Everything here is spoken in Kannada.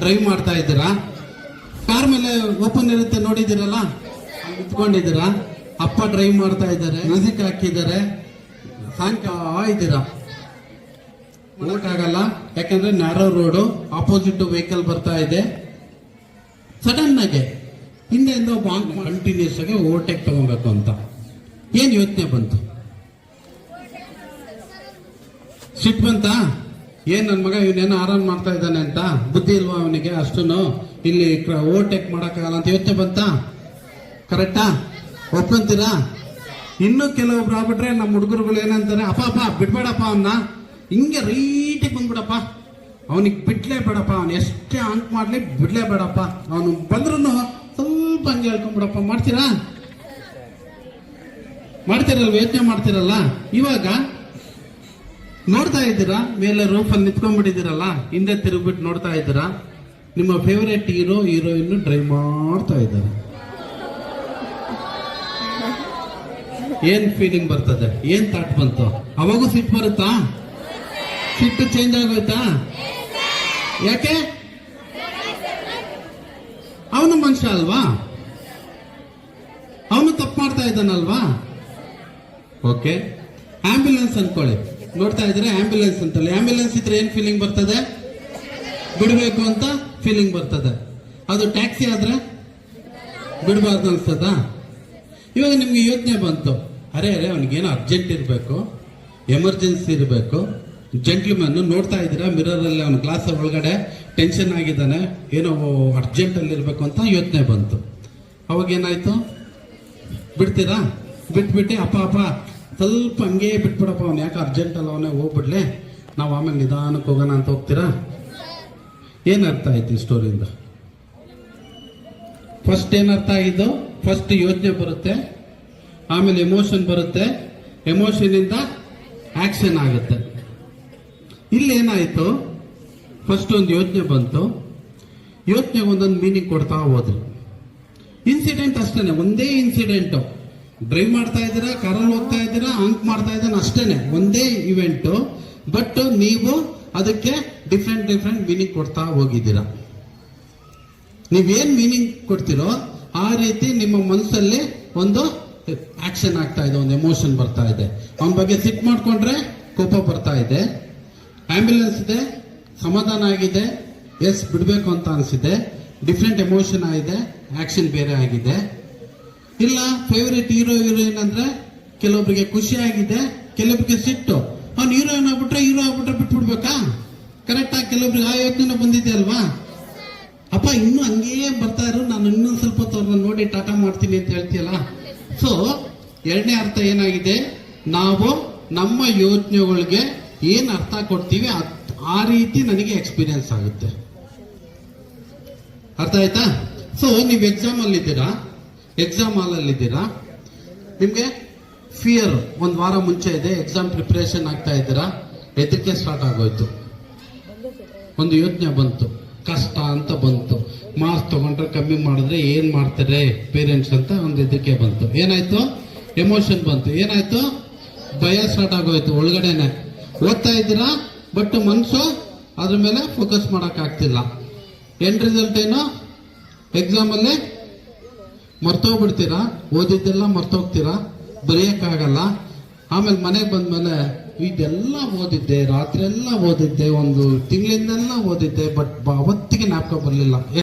ಡ್ರೈವ್ ಮಾಡ್ತಾ ಇದ್ದೀರಾ? ಕಾರ್ ಮೇಲೆ ಓಪನ್ ಇರುತ್ತೆ ನೋಡಿದಿರಲ್ಲ, ನಿಂತ್ಕೊಂಡಿದ್ದೀರಾ. ಅಪ್ಪ ಡ್ರೈವ್ ಮಾಡ್ತಾ ಇದ್ದಾರೆ, ಮ್ಯೂಸಿಕ್ ಹಾಕಿದ್ದಾರೆ, ಸಾಯಂಕಾಲ ಇದ್ದೀರಾ. ಆಗಲ್ಲ, ಯಾಕಂದ್ರೆ ನ್ಯಾರೋ ರೋಡು, ಆಪೋಸಿಟ್ ವೆಹಿಕಲ್ ಬರ್ತಾ ಇದೆ. ಸಡನ್ ಆಗಿ ಹಿಂದೆಯಿಂದ ಬಾಂಕ್ ಕಂಟಿನ್ಯೂಸ್ ಆಗಿ ಓವರ್ಟೇಕ್ ತಗೊಬೇಕು ಅಂತ ಏನ್ ಯೋಚನೆ ಬಂತು? ಸಿಟ್ ಬಂತ? ಏನ್ ನನ್ ಮಗ ಇವನೇನೋ ಆರಾಮ್ ಮಾಡ್ತಾ ಇದ್ದಾನೆ ಅಂತ ಬುದ್ಧಿ ಇಲ್ವಾ ಅವನಿಗೆ? ಅಷ್ಟನ್ನು ಇಲ್ಲಿ ಓವರ್ಟೇಕ್ ಮಾಡಕ್ಕಾಗಲ್ಲ ಅಂತ ಯೋಚನೆ ಬಂತ? ಕರೆಕ್ಟಾ? ಒಪ್ಕೊಂತೀರಾ? ಇನ್ನು ಕೆಲವೊಬ್ರು ಆಗ್ಬಿಟ್ರೆ ನಮ್ಮ ಹುಡುಗರುಗಳು ಏನಂತಾರೆ, ಅಪ್ಪ ಅಪ್ಪ ಬಿಡ್ಬೇಡಪ್ಪ ಅವನ್ನ, ಹಿಂಗೆ ರೈಟಿಗೆ ಬಂದ್ಬಿಡಪ್ಪ, ಅವನಿಗೆ ಬಿಡ್ಲೇ ಬೇಡಪ್ಪ, ಅವನು ಎಷ್ಟೇ ಅಂಕ್ ಮಾಡ್ಲಿ ಬಿಡ್ಲೇ ಬೇಡಪ್ಪ, ಅವನು ಬಂದ್ರು ಸ್ವಲ್ಪ ಹಂಗೆ ಹೇಳ್ಕೊಂಡ್ಬಿಡಪ್ಪ. ಮಾಡ್ತೀರಲ್ವ? ಯೋಚನೆ ಮಾಡ್ತಿರಲ್ಲ. ಇವಾಗ ನೋಡ್ತಾ ಇದ್ದೀರಾ, ಮೇಲೆ ರೂಫಲ್ಲಿ ನಿಂತ್ಕೊಂಡ್ಬಿಟ್ಟಿದ್ದೀರಲ್ಲ, ಹಿಂದೆ ತಿರುಗ್ಬಿಟ್ಟು ನೋಡ್ತಾ ಇದ್ದೀರಾ, ನಿಮ್ಮ ಫೇವರೇಟ್ ಹೀರೋಯಿನ್ ಡ್ರೈವ್ ಮಾಡ್ತಾ ಇದ್ದಾರೆ. ಏನ್ ಫೀಲಿಂಗ್ ಬರ್ತದೆ? ಏನ್ ಥಾಟ್ ಬಂತು? ಅವಾಗೂ ಸಿಟ್ಟು ಬರುತ್ತಾ? ಸಿಟ್ಟು ಚೇಂಜ್ ಆಗೋಯ್ತಾ? ಯಾಕೆ? ಅವನು ಮನುಷ್ಯ ಅಲ್ವಾ? ಅವನು ತಪ್ಪು ಮಾಡ್ತಾ ಇದ್ದಾನಲ್ವಾ? ಓಕೆ, ಆಂಬ್ಯುಲೆನ್ಸ್ ಅನ್ಕೊಳ್ಳಿ, ನೋಡ್ತಾ ಇದ್ರೆ ಆಂಬ್ಯುಲೆನ್ಸ್ ಅಂತಲ್ಲ, ಆಂಬ್ಯುಲೆನ್ಸ್ ಇದ್ರೆ ಏನ್ ಫೀಲಿಂಗ್ ಬರ್ತದೆ? ಬಿಡ್ಬೇಕು ಅಂತ ಫೀಲಿಂಗ್ ಬರ್ತದೆ. ಅದು ಟ್ಯಾಕ್ಸಿ ಆದ್ರೆ ಬಿಡಬಾರ್ದು ಅನ್ಸ್ತದ? ಇವಾಗ ನಿಮ್ಗೆ ಯೋಚನೆ ಬಂತು, ಅರೆ ಅವನಿಗೇನೋ ಅರ್ಜೆಂಟ್ ಇರಬೇಕು, ಎಮರ್ಜೆನ್ಸಿ ಇರಬೇಕು, ಜೆಂಟ್ಲ್ಮನ್ ನೋಡ್ತಾ ಇದ್ದೀರಾ ಮಿರರ್ ಅಲ್ಲಿ, ಅವನ ಗ್ಲಾಸ್ ಒಳಗಡೆ ಟೆನ್ಷನ್ ಆಗಿದ್ದಾನೆ, ಏನೋ ಅರ್ಜೆಂಟ್ ಅಲ್ಲಿ ಇರಬೇಕು ಅಂತ ಯೋಚನೆ ಬಂತು. ಅವಾಗ ಏನಾಯ್ತು? ಬಿಡ್ತೀರಾ? ಬಿಟ್ಬಿಟ್ಟು ಅಪ್ಪ ಸ್ವಲ್ಪ ಹಂಗೇ ಬಿಟ್ಬಿಡಪ್ಪ, ಅವ್ನು ಯಾಕೆ ಅರ್ಜೆಂಟ್ ಅಲ್ಲ, ಅವನೇ ಹೋಗ್ಬಿಡ್ಲಿ, ನಾವು ಆಮೇಲೆ ನಿಧಾನಕ್ಕೆ ಹೋಗೋಣ ಅಂತ ಹೋಗ್ತೀರಾ? ಏನ್ ಅರ್ಥ ಆಯ್ತು ಈ ಸ್ಟೋರಿಯಿಂದ? ಫಸ್ಟ್ ಏನ್ ಅರ್ಥ ಆಗಿದ್ದು? ಫಸ್ಟ್ ಯೋಚನೆ ಬರುತ್ತೆ, ಆಮೇಲೆ ಎಮೋಷನ್ ಬರುತ್ತೆ, ಎಮೋಷನ್ ಇಂದ ಆಕ್ಷನ್ ಆಗುತ್ತೆ. ಇಲ್ಲಿ ಏನಾಯ್ತು? ಫಸ್ಟ್ ಒಂದು ಯೋಚನೆ ಬಂತು, ಯೋಚನೆಗೆ ಒಂದೊಂದು ಮೀನಿಂಗ್ ಕೊಡ್ತಾ ಹೋದ್ರು. ಇನ್ಸಿಡೆಂಟ್ ಅಷ್ಟೇನೆ, ಒಂದೇ ಇನ್ಸಿಡೆಂಟ್. ಡ್ರೈವ್ ಮಾಡ್ತಾ ಇದ್ದೀರಾ, ಕಾರಲ್ಲಿ ಹೋಗ್ತಾ ಇದ್ದೀರಾ, ಅಂಕ್ ಮಾಡ್ತಾ ಇದ್ದಾನೆ, ಅಷ್ಟೇನೆ, ಒಂದೇ ಇವೆಂಟು. ಬಟ್ ನೀವು ಅದಕ್ಕೆ ಡಿಫ್ರೆಂಟ್ ಮೀನಿಂಗ್ ಕೊಡ್ತಾ ಹೋಗಿದ್ದೀರಾ. ನೀವೇನ್ ಮೀನಿಂಗ್ ಕೊಡ್ತೀರೋ ಆ ರೀತಿ ನಿಮ್ಮ ಮನಸ್ಸಲ್ಲಿ ಒಂದು ಆಕ್ಷನ್ ಆಗ್ತಾ ಇದೆ, ಒಂದು ಎಮೋಷನ್ ಬರ್ತಾ ಇದೆ. ಅವನ ಬಗ್ಗೆ ಸಿಟ್ ಮಾಡ್ಕೊಂಡ್ರೆ ಕೋಪ ಬರ್ತಾ ಇದೆ, ಆಂಬ್ಯುಲೆನ್ಸ್ ಇದೆ, ಸಮಾಧಾನ ಆಗಿದೆ, ಎಸ್ ಬಿಡ್ಬೇಕು ಅಂತ ಅನ್ಸಿದೆ, ಡಿಫ್ರೆಂಟ್ ಎಮೋಷನ್ ಆಗಿದೆ, ಆಕ್ಷನ್ ಬೇರೆ ಆಗಿದೆ. ಇಲ್ಲ ಫೇವರೇಟ್ ಹೀರೋಯಿನ್ ಅಂದ್ರೆ ಕೆಲವೊಬ್ಬರಿಗೆ ಖುಷಿ ಆಗಿದೆ, ಕೆಲವೊಬ್ಬರಿಗೆ ಸಿಟ್ಟು. ಅವ್ನು ಹೀರೋ ಆಗ್ಬಿಟ್ರೆ ಬಿಟ್ಬಿಡ್ಬೇಕಾ? ಕರೆಕ್ಟ್ ಆಗಿ ಕೆಲವೊಬ್ರಿಗೆ ಆ ಯೋಚನೆ ಬಂದಿದೆ ಅಲ್ವಾ? ಅಪ್ಪ ಇನ್ನೂ ಹಂಗೇ ಬರ್ತಾ ಇರೋ, ನಾನು ಇನ್ನೊಂದು ಸ್ವಲ್ಪ ಅವ್ರನ್ನ ನೋಡಿ ಟಾಟಾ ಮಾಡ್ತೀನಿ ಅಂತ ಹೇಳ್ತೀಯಲ್ಲ. ಸೊ ಎರಡನೇ ಅರ್ಥ ಏನಾಗಿದೆ? ನಾವು ನಮ್ಮ ಯೋಚನೆಗಳಿಗೆ ಏನ್ ಅರ್ಥ ಕೊಡ್ತೀವಿ ಆ ರೀತಿ ನನಗೆ ಎಕ್ಸ್ಪೀರಿಯನ್ಸ್ ಆಗುತ್ತೆ. ಅರ್ಥ ಆಯ್ತಾ? ಸೊ ನೀವು ಎಕ್ಸಾಮ್ ಅಲ್ಲಿದ್ದೀರಾ, ಎಕ್ಸಾಮ್ ಹಾಲ್ ಅಲ್ಲಿದ್ದೀರಾ, ನಿಮ್ಗೆ ಫಿಯರ್ ಒಂದ್ ವಾರ ಮುಂಚೆ ಇದೆ, ಎಕ್ಸಾಮ್ ಪ್ರಿಪರೇಷನ್ ಆಗ್ತಾ ಇದ್ದೀರಾ, ಹೆದರಿಕೆ ಸ್ಟಾರ್ಟ್ ಆಗೋಯ್ತು. ಒಂದು ಯೋಚನೆ ಬಂತು, ಕಷ್ಟ ಅಂತ ಬಂತು, ಮಾರ್ಕ್ಸ್ ತಗೊಂಡ್ರೆ ಕಮ್ಮಿ ಮಾಡಿದ್ರೆ ಏನ್ ಮಾಡ್ತಾರೆ ಪೇರೆಂಟ್ಸ್ ಅಂತ ಒಂದು ಹೆದರಿಕೆ ಬಂತು. ಏನಾಯ್ತು? ಎಮೋಷನ್ ಬಂತು. ಏನಾಯ್ತು? ಭಯ ಸ್ಟಾರ್ಟ್ ಆಗೋಯ್ತು ಒಳಗಡೆನೆ. ಓದ್ತಾ ಇದ್ದೀರಾ, ಬಟ್ ಮನ್ಸು ಅದ್ರ ಮೇಲೆ ಫೋಕಸ್ ಮಾಡಕ್ ಆಗ್ತಿಲ್ಲ. ಎಂಡ್ ರಿಸಲ್ಟ್ ಏನು? ಎಕ್ಸಾಮ್ ಅಲ್ಲಿ ಮರ್ತೋಗ್ಬಿಡ್ತೀರಾ, ಓದಿದ್ದೆಲ್ಲ ಮರ್ತೋಗ್ತೀರಾ, ಬರೆಯಕ್ಕಾಗಲ್ಲ. ಆಮೇಲೆ ಮನೆಗೆ ಬಂದ್ಮೇಲೆ ಇದೆಲ್ಲ ಓದಿದ್ದೆ, ರಾತ್ರಿ ಎಲ್ಲ ಓದಿದ್ದೆ, ಒಂದು ತಿಂಗಳಿಂದೆಲ್ಲ ಓದಿದ್ದೆ, ಬಟ್ ಅವತ್ತಿಗೆ ಜ್ಞಾಪಕ ಬರಲಿಲ್ಲ.